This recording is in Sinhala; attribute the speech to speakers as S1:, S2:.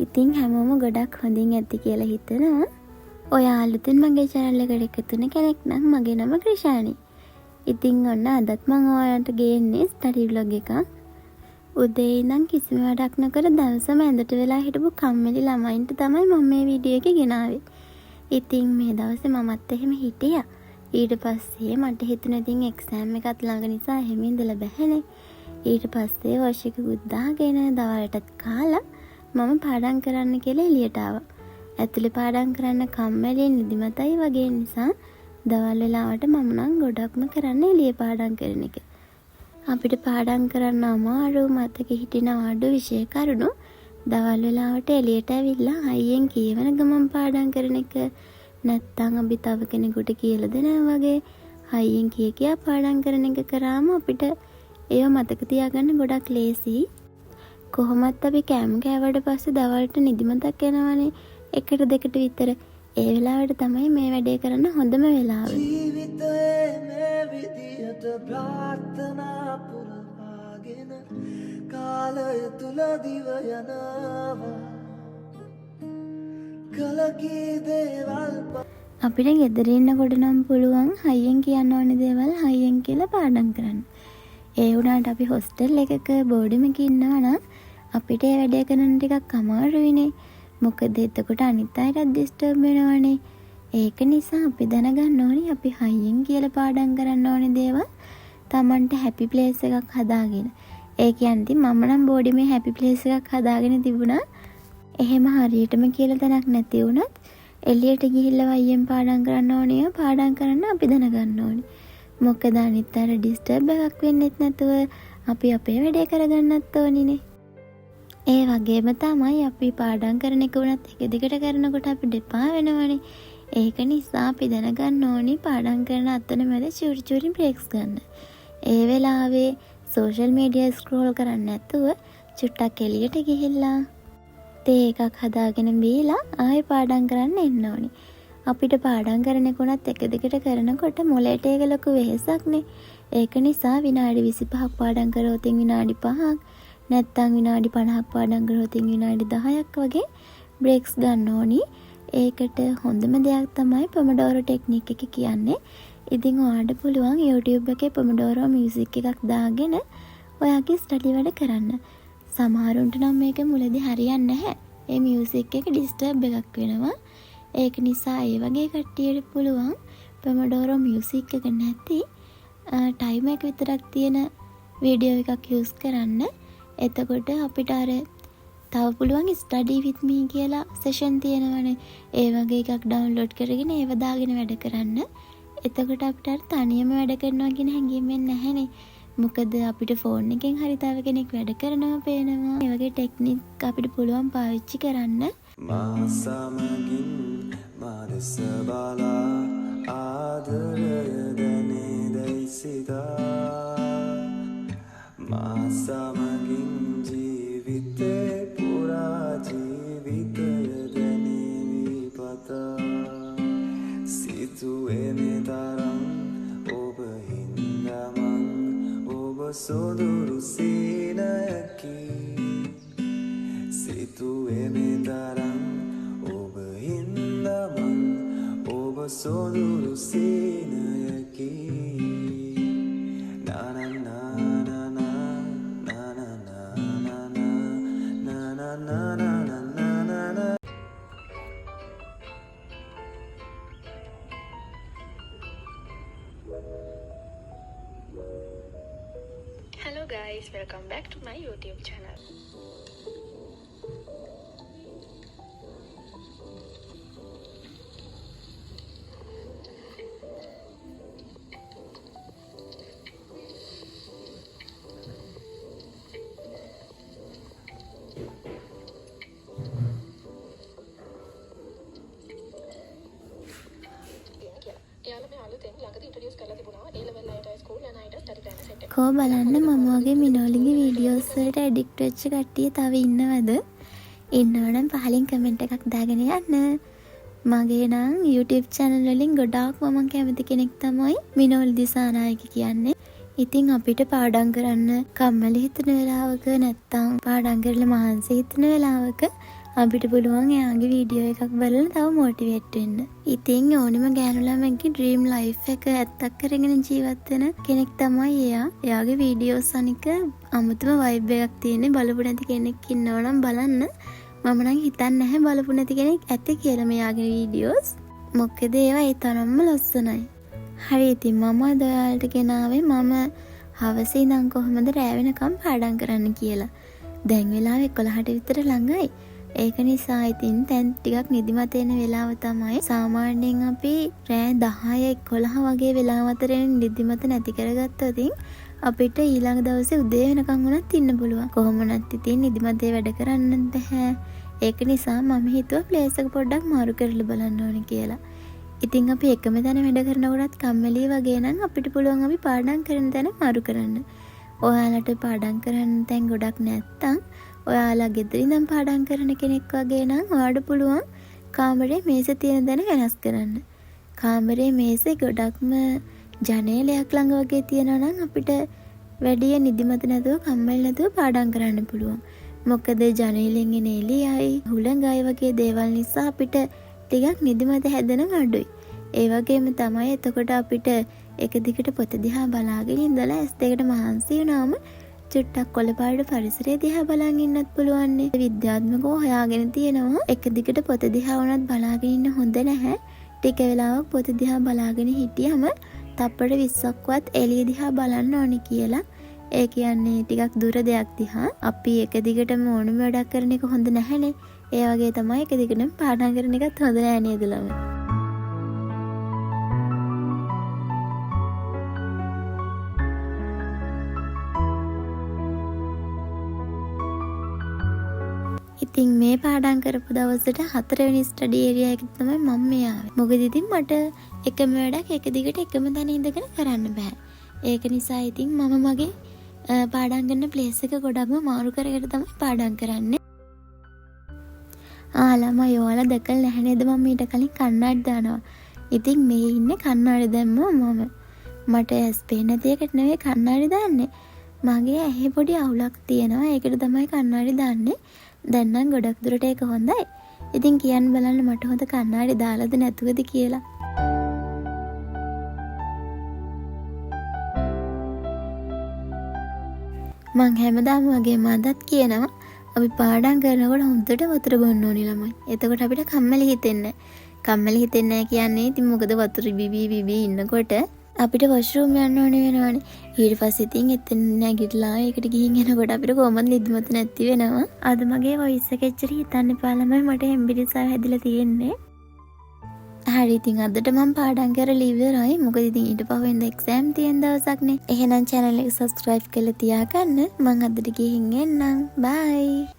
S1: ඉතින් හැමෝම ගොඩක් හොඳින් ඇති කියලා හිතනවා. ඔයා අලුතින් මගේ channel එකට එකතු වෙන කෙනෙක් නම් මගේ නම ක්‍රිෂානි. ඉතින් ඔන්න අදත් මම ඔයාලට ගේන්නේ ස්ටඩි vlog එකක්. උදේ ඉඳන් කිසිම වැඩක් නොකර දවසම ඇඳට වෙලා හිටපු කම්මැලි ළමයින්ට තමයි මම මේ වීඩියෝ එක ගෙනාවේ. ඉතින් මේ දවසේ මමත් එහෙම හිටියා. ඊට පස්සේ මට හිතුණා ඉතින් එක්සෑම් එකත් ළඟ නිසා එහෙම ඉඳලා බැහැනේ. ඊට පස්සේ වොෂ් එකකුත් දාගෙන දවල්ටත් කාලා මම පාඩම් කරන්න කියලා එළියට ආවා. ඇතුලේ පාඩම් කරන්න කම්මැලි නිදිමතයි වගේ නිසා දවල් වෙලාවට මම නම් ගොඩක්ම කරන්නේ එළියේ පාඩම් කරන එක. අපිට පාඩම් කරන්න අමාරු මතක හිටින අඩු විෂය කරුණු දවල් වෙලාවට එළියට ඇවිල්ලා අයියෙන් කියවන ගමන් පාඩම් කරන එක නැත්තම් අපි තව කෙනෙකුට කියලා දෙනවා වගේ අයියෙන් කියා පාඩම් කරන එක කරාම අපිට ඒව මතක තියාගන්න ගොඩක් ලේසි. කොහොමත් අපි කෑම කෑවට පස්සේ දවල්ට නිදිමතක් එනවනේ. එකට දෙකට විතර. ඒ වෙලාවට තමයි මේ වැඩේ කරන්න හොඳම වෙලාව.
S2: ජීවිතයේ මේ විදියට ප්‍රාර්ථනා පුරවාගෙන කාලය තුල දිව යනවා. කලකී දේවල්
S1: අපිට ගෙදර ඉන්නකොට නම් පුළුවන් හයියෙන් කියන්න ඕනේ දේවල් හයියෙන් කියලා පාඩම් කරන්න. ඒ වුණාට අපි හොස්ටල් එකක බෝඩින් එකක ඉන්නවා නම් අපිට ඒ වැඩේ කරන්න ටිකක් අමාරුයිනේ. මොකද එතකොට අනිත් අයටත් ඩිස්ටර්බ් වෙනවනේ. ඒක නිසා අපි දැනගන්න ඕනේ අපි හයියෙන් කියලා පාඩම් කරන්න ඕනේ දේවල් Tamanට හැපි ප්ලේස් එකක් හදාගෙන. ඒ කියන්නේ මම නම් බෝඩිමේ හැපි ප්ලේස් එකක් හදාගෙන තිබුණා. එහෙම හරියටම කියලා තැනක් නැති වුණත් එළියට ගිහිල්ලා වයියෙන් පාඩම් කරන්න ඕනේ. පාඩම් කරන්න අපි දැනගන්න ඕනේ. මොකද අනිත් අර ඩිස්ටර්බ් එකක් වෙන්නෙත් නැතුව අපි අපේ වැඩේ කරගන්නත් ඕනිනේ. ඒ වගේම තමයි අපි පාඩම් කරන එක උනත් එක දිගට කරනකොට අපිට එපා වෙනවනේ. ඒක නිසා අපි දැනගන්න ඕනි පාඩම් කරන අතරමැද චූටි චූටි බ්‍රේක්ස් ගන්න. ඒ වෙලාවේ සෝෂල් මීඩියා ස්ක්‍රෝල් කරන්නේ නැතුව චුට්ටක් එළියට ගිහිල්ලා තේ එකක් හදාගෙන බීලා ආයෙ පාඩම් කරන්න එන්න ඕනි. අපිට පාඩම් කරන එක උනත් එක දිගට කරනකොට මොලේට ඒක ලොකු වෙහෙසක්නේ. ඒක නිසා විනාඩි 25ක් පාඩම් කරොත් විනාඩි 5ක් නැත්තම් විනාඩි 50ක් පාඩම් කරොත් විනාඩි 10ක් වගේ බ්‍රේක්ස් ගන්න ඕනි. ඒකට හොඳම දෙයක් තමයි පොමඩෝරෝ ටෙක්නික් එක කියන්නේ. ඉතින් ඔයාලට පුළුවන් YouTube එකේ පොමඩෝරෝ මියුසික් එකක් දාගෙන ඔයාගේ ස්ටඩි වැඩ කරන්න. සමහරුන්ට නම් මේක මුලදී හරියන්නේ නැහැ. ඒ මියුසික් එක ඩිස්ටර්බ් එකක් වෙනවා. ඒක නිසා ඒ වගේ කට්ටියට පුළුවන් පොමඩෝරෝ මියුසික් එක නැති ටයිමර් එක විතරක් තියෙන වීඩියෝ එකක් යූස් කරන්න. එතකොට අපිට අර තව පුළුවන් ස්ටඩි විත් මී කියලා සෙෂන් තියෙනවනේ. ඒ වගේ එකක් ඩවුන්ලෝඩ් කරගෙන ඒව දාගෙන වැඩ කරන්න. එතකොට අපිට අර තනියම වැඩ කරනවා කියන හැඟීම එන්නේ නැහැනේ. මොකද අපිට ෆෝන් එකෙන් හරි තව කෙනෙක් වැඩ කරනවා පේනවා. ඒ වගේ ටෙක්නික් අපිට පුළුවන් පාවිච්චි කරන්න.
S2: මා සමගින් මා දෙස බලා ආදරය දැනේදයි සිතා මා සමගින් ජීවිතේ පුරා ජීවිතය දැනේවි පතා සිතුවේ මේ තරම් ඔබ හින්දමන් ඔබ සොඳුරු සීනයකි සිතුවේ මේ තරම් ඔබ හින්දමන් ඔබ සොඳුරු සීනයකි
S3: Hello guys, welcome back to my YouTube channel.
S1: කෝ බලන්න මම වගේ මිනෝලිගේ වීඩියෝස් වලට ඇඩික්ට් වෙච්ච කට්ටිය තව ඉන්නවද? ඉන්නවනම් පහලින් කමෙන්ට් එකක් දාගෙන යන්න. මගේ නම් YouTube channel වලින් ගොඩාක් මම කැමති කෙනෙක් තමයි මිනෝල් දිසානායක කියන්නේ. ඉතින් අපිට පාඩම් කරන්න කම්මැලි හිතෙන වෙලාවක නැත්තම් පාඩම් කරලා මහන්සි හිතෙන වෙලාවක අපිට පුළුවන් එයාගේ වීඩියෝ එකක් බලලා තව මොටිවේට් වෙන්න. ඉතින් ඕනෙම ගෑනු ළමෙක්ගේ ඩ්‍රීම් ලයිෆ් එක ඇත්තක් කරගෙන ජීවත් වෙන කෙනෙක් තමයි එයා. එයාගේ වීඩියෝස් අනික අමුතුම වයිබ් එකක් තියෙන. බලපු නැති කෙනෙක් ඉන්නවා නම් බලන්න. මම නම් හිතන්නේ නැහැ බලපු නැති කෙනෙක් ඇති කියලා මෙයාගේ වීඩියෝස්. මොකද ඒවා ඒ තරම්ම ලස්සනයි. හරි ඉතින් මම අද ඔයාලට ගෙනාවේ මම හවස ඉඳන් කොහොමද රෑ වෙනකම් පාඩම් කරන්න කියලා. දැන් වෙලාව 11ට විතර ළඟයි. ඒක නිසා ඉතින් දැන් ටිකක් නිදිමත එන වෙලාව තමයි. සාමාන්‍යයෙන් අපි රෑ 10 11 වගේ වෙලාව අතරේ නිදිමත නැති කරගත්තොත් අපිට ඊළඟ දවසේ උදේ වෙනකම් වුණත් ඉන්න පුළුවන්. කොහොම නැත් ඉතින් නිදිමතේ වැඩ කරන්න බෑ. ඒක නිසා මම හිතුවා ප්ලේස් එක පොඩ්ඩක් මාරු කරලා බලන්න ඕනේ කියලා. ඉතින් අපි එකම තැන වැඩ කරනකොටත් කම්මැලි වගේ නම් අපිට පුළුවන් අපි පාඩම් කරන තැන මාරු කරන්න. ඔයාලට පාඩම් කරන්න තැන් ගොඩක් නැත්තම් ඔයාලා ගෙදර ඉඳන් පාඩම් කරන කෙනෙක් වගේ නම් ඔයාලට පුළුවන් කාමරේ මේසෙ තියෙන තැන වෙනස් කරන්න. කාමරේ මේසෙ ගොඩක්ම ජනේලයක් ළඟ වගේ තියෙනවා නම් අපිට වැඩි නිදිමත නැතුව කම්මැලි නැතුව පාඩම් කරන්න පුළුවන්. මොකද ජනේලෙන් එන එළියයි හුළඟයි වගේ දේවල් නිසා අපිට ටිකක් නිදිමත හැදෙන අඩුයි. ඒ වගේම තමයි එතකොට අපිට එක දිගට පොත දිහා බලාගෙන ඉඳලා ඇස් දෙකට මහන්සි වුණාම චුට්ටක් කොළපාට පරිසරය දිහා බලන් ඉන්නත් පුළුවන්. විද්‍යාත්මකව හොයාගෙන තියෙනවා එක දිගට පොත දිහා වුණත් බලාගෙන ඉන්න හොඳ නැහැ. ටික වෙලාවක් පොත දිහා බලාගෙන හිටියම තප්පර 20ක්වත් එළිය දිහා බලන්න ඕනේ කියලා. ඒ කියන්නේ ටිකක් දුර දෙයක් දිහා අපි එක දිගටම ඕනම වැඩක් කරන එක හොඳ නැහැනේ. ඒ වගේ තමයි එක දිගටම පාඩම් කරන එකත් හොඳ නෑ නේද ළමයි? ඉතින් මේ පාඩම් කරපු දවසට 4 වෙනි ස්ටඩි ඒරියා එකට තමයි මම මේ ආවේ. මොකද ඉතින් මට එකම වැඩක් එක දිගට එකම තැන ඉඳගෙන කරන්න බෑ. ඒක නිසා ඉතින් මම මගේ පාඩම් කරන ප්ලේස් එක ගොඩක්ම මාරු කරගෙන තමයි පාඩම් කරන්නේ. ළමයි ඔයාලා දැකලා නැහැ නේද මම ඊට කලින් කණ්ණාඩි දානවා. ඉතින් මේ ඉන්නේ කණ්ණාඩි දැම්මා මම. මට ඇස් පේන්නේ නැති එකට නෙවෙයි කණ්ණාඩි දාන්නේ. මගේ ඇහි පොඩි අවුලක් තියෙනවා. ඒකට තමයි කණ්ණාඩි දාන්නේ. දැන් නම් ගොඩක් දුරට ඒක හොඳයි. ඉතින් කියන්න බලන්න මට හොඳ කණ්ණාඩි දාලාද නැතුවද කියලා. මං හැමදාම වගේ මදත් කියනවා අපි පාඩම් කරනකොට හොඳට වතුර බොන්න ඕනි ළමයි. එතකොට අපිට කම්මැලි හිතෙන්නේ නැහැ. කම්මැලි හිතෙන්නේ නැහැ කියන්නේ ඉතින් මොකද වතුර බිබී ඉන්නකොට අපිට වොෂ්රූම් යන්න ඕනේ වෙනවනේ. ඊට පස්සේ ඉතින් එතන නැගිටලා ඒකට ගිහින් එනකොට අපිට කොහොමද නිදිමත නැති වෙනවා. අද මගේ වොයිස් එක එච්චර හිතන්න එපා ළමයි මට හෙම්බිරිසාව හැදිලා තියෙන්නේ. හරි ඉතින් අදට මම පාඩම් කරලා ඉවරයි. මොකද ඉතින් ඊට පහුවෙන්ද එක්සෑම් තියෙන දවසක් නේ. එහෙනම් channel එක subscribe කරලා තියාගන්න. මම අදට ගිහින් එන්නම්. bye.